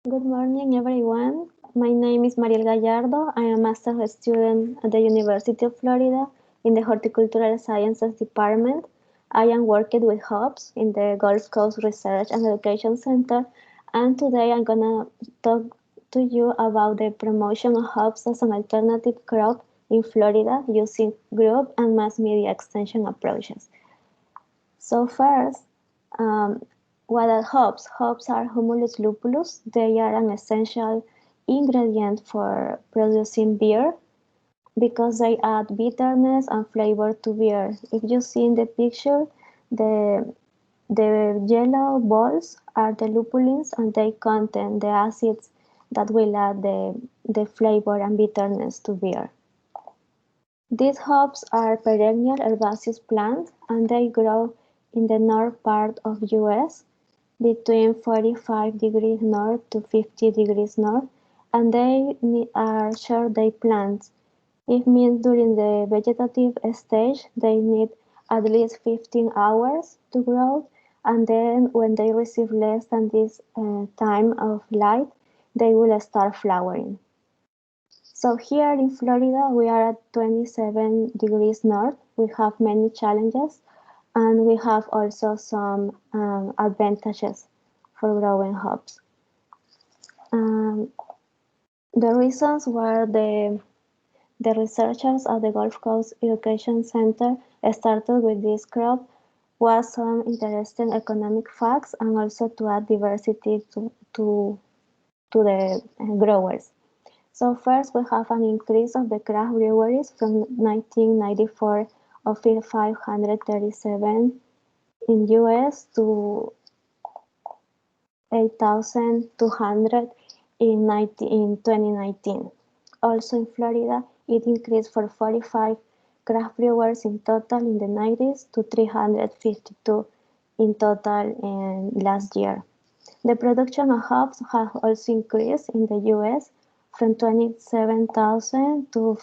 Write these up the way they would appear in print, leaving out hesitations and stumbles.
Good morning, everyone. My name is Mariel Gallardo. I am a master's student at the University of Florida in the Horticultural Sciences Department. I am working with hops in the Gulf Coast Research and Education Center, and today I'm gonna talk to you about the promotion of hops as an alternative crop in Florida using group and mass media extension approaches. So first, um, what are hops? Hops are Humulus lupulus. They are an essential ingredient for producing beer because they add bitterness and flavor to beer. If you see in the picture, the the yellow balls are the lupulins and they contain the acids that will add the flavor and bitterness to beer. These hops are perennial herbaceous plants and they grow in the north part of US between 45 degrees north to 50 degrees north, and they are short-day plants. It means during the vegetative stage they need at least 15 hours to grow, and then when they receive less than this time of light, they will start flowering. So here in Florida, we are at 27 degrees north. We have many challenges and we have also some advantages for growing hops. Um, the reasons were the researchers at the Gulf Coast Education Center started with this crop was some interesting economic facts and also to add diversity to the growers. So first we have an increase of the craft breweries from 1994 of 537 in US to 8,200 in 2019. Also in Florida, it increased from 45 craft brewers in total in the 90s to 352 in total in last year. The production of hops has also increased in the US from 27,000 to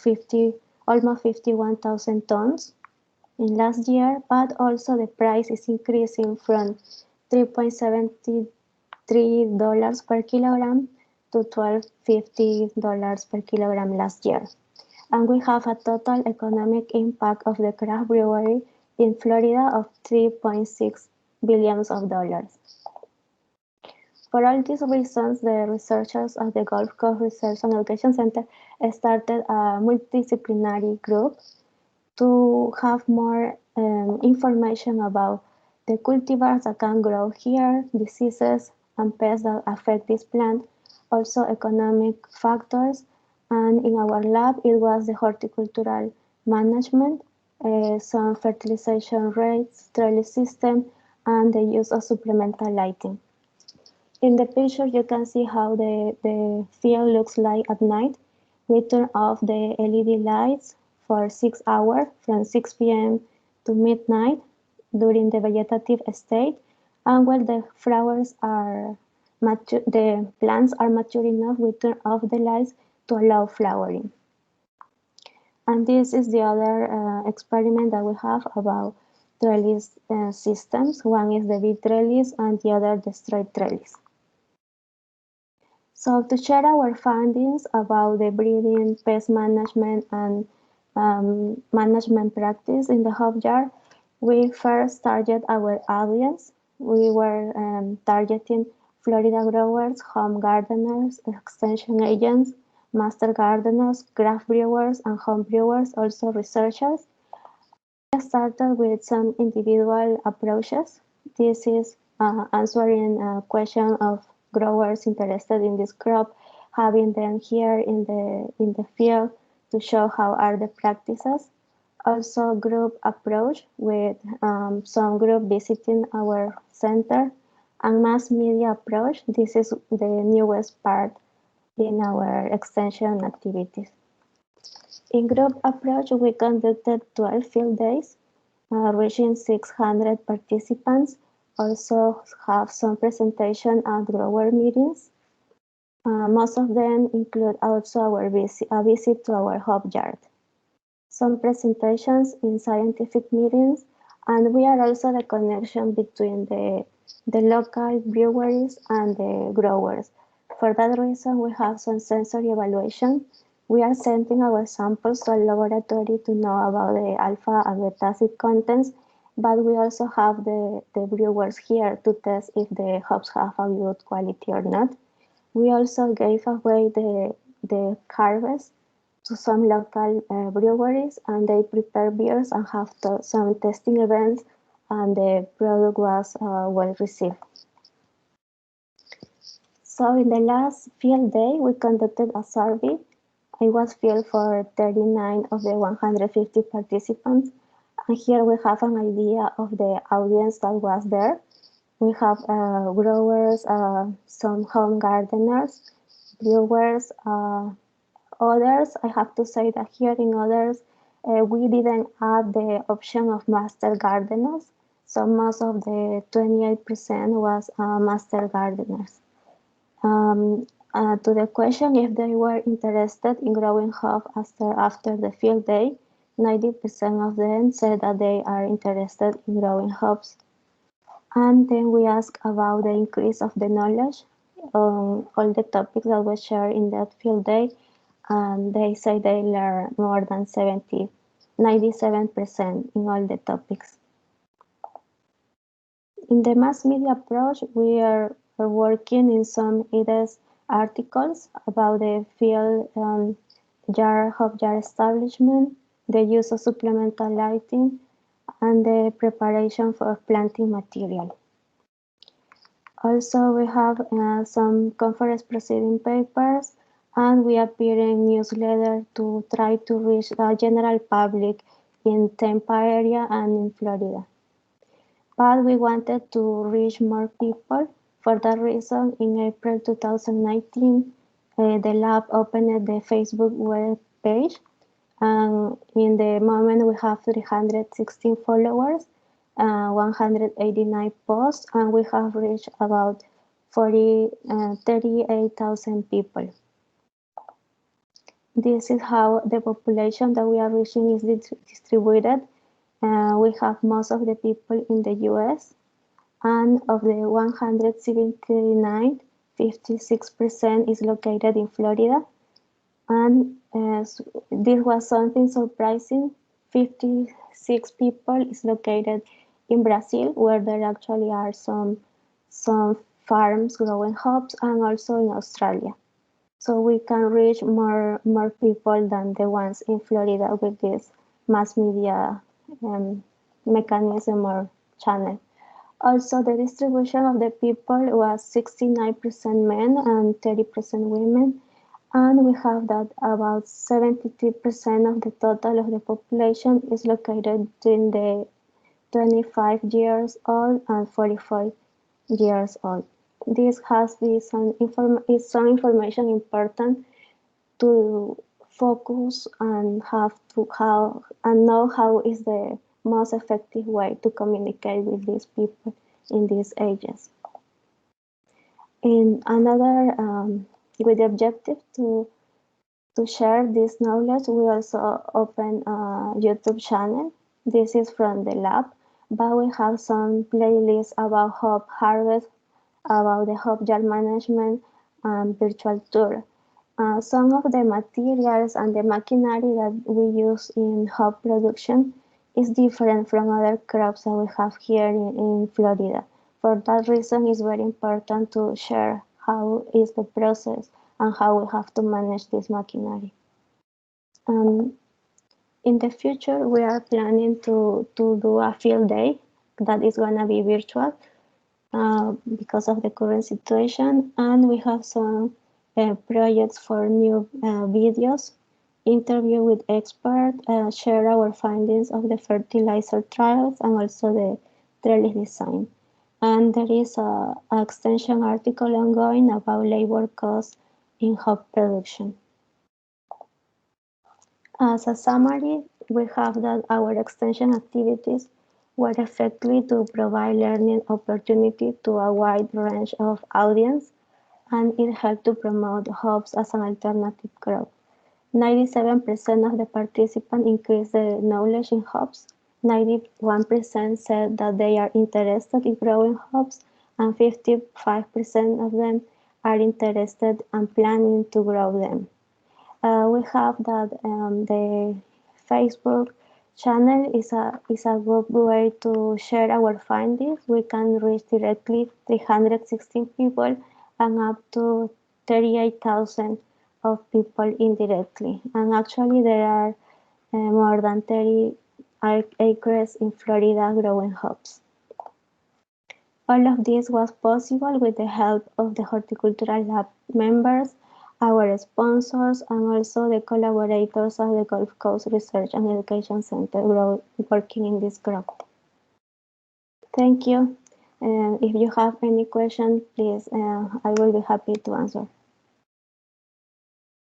almost 51,000 tons in last year, but also the price is increasing from $3.73 per kilogram to $12.50 per kilogram last year. And we have a total economic impact of the craft brewery in Florida of $3.6 billion. For all these reasons, the researchers at the Gulf Coast Research and Education Center started a multidisciplinary group to have more information about the cultivars that can grow here, diseases and pests that affect this plant, also economic factors, and in our lab it was the horticultural management, some fertilization rates, trellis system, and the use of supplemental lighting. In the picture, you can see how the field looks like at night. We turn off the LED lights for 6 hours from 6 p.m. to midnight during the vegetative state. And when the flowers are mature, the plants are mature enough, we turn off the lights to allow flowering. And this is the other experiment that we have about trellis systems. One is the bee trellis and the other the straight trellis. So to share our findings about the breeding, pest management, and management practice in the hop jar, we first target our audience. We were targeting Florida growers, home gardeners, extension agents, master gardeners, craft brewers, and home brewers, also researchers. We started with some individual approaches. This is answering a question of growers interested in this crop, having them here in the field to show how are the practices. Also group approach with some group visiting our center, and mass media approach. This is the newest part in our extension activities. In group approach, we conducted 12 field days, reaching 600 participants. Also have some presentation at grower meetings. Most of them include also a visit to our hop yard. Some presentations in scientific meetings, and we are also the connection between the local breweries and the growers. For that reason, we have some sensory evaluation. We are sending our samples to a laboratory to know about the alpha and beta acid contents, but we also have the brewers here to test if the hops have a good quality or not. We also gave away the harvest to some local breweries, and they prepare beers and have some testing events, and the product was well received. So in the last field day, we conducted a survey. I was filled for 39 of the 150 participants, and here we have an idea of the audience that was there. We have growers, some home gardeners, brewers, others. I have to say that here in others, we didn't add the option of master gardeners, so most of the 28% was master gardeners. To the question if they were interested in growing hop after the field day, 90% of them said that they are interested in growing hops. And then we asked about the increase of the knowledge on all the topics that were shared in that field day, and they say they learn more than 97% in all the topics. In the mass media approach, we are working in some IDES articles about the field hop jar establishment, the use of supplemental lighting, and the preparation for planting material. Also, we have some conference proceeding papers, and we appear in newsletter to try to reach the general public in Tampa area and in Florida. But we wanted to reach more people. For that reason, in April 2019, the lab opened the Facebook web page, and in the moment we have 316 followers, 189 posts, and we have reached about 38,000 people. This is how the population that we are reaching is distributed. We have most of the people in the US, and of the 179, 56% is located in Florida. And this was something surprising. 56 people is located in Brazil, where there actually are some farms growing hops, and also in Australia. So we can reach more people than the ones in Florida with this mass media mechanism or channel. Also, the distribution of the people was 69% men and 30% women, and we have that about 72% of the total of the population is located in the 25 years old and 45 years old. This has some information important to focus and know how is the most effective way to communicate with these people in these ages. And another, with the objective to share this knowledge, we also open a YouTube channel. This is from the lab, but we have some playlists about hop harvest, about the hop jar management, and virtual tour. Some of the materials and the machinery that we use in hop production is different from other crops that we have here in Florida. For that reason, it's very important to share how is the process and how we have to manage this machinery. In the future, we are planning to do a field day that is going to be virtual because of the current situation, and we have some projects for new videos, interview with experts, share our findings of the fertilizer trials, and also the trellis design. And there is an extension article ongoing about labor costs in hop production. As a summary, we have that our extension activities were effective to provide learning opportunity to a wide range of audience, and it helped to promote hops as an alternative crop. 97% of the participants increased their knowledge in hops, 91% said that they are interested in growing hops, and 55% of them are interested and planning to grow them. We have that the Facebook channel is a good way to share our findings. We can reach directly 316 people and up to 38,000 of people indirectly. And actually, there are more than 30 acres in Florida growing hops. All of this was possible with the help of the Horticultural Lab members, our sponsors, and also the collaborators of the Gulf Coast Research and Education Center working in this group. Thank you. If you have any question, please, I will be happy to answer.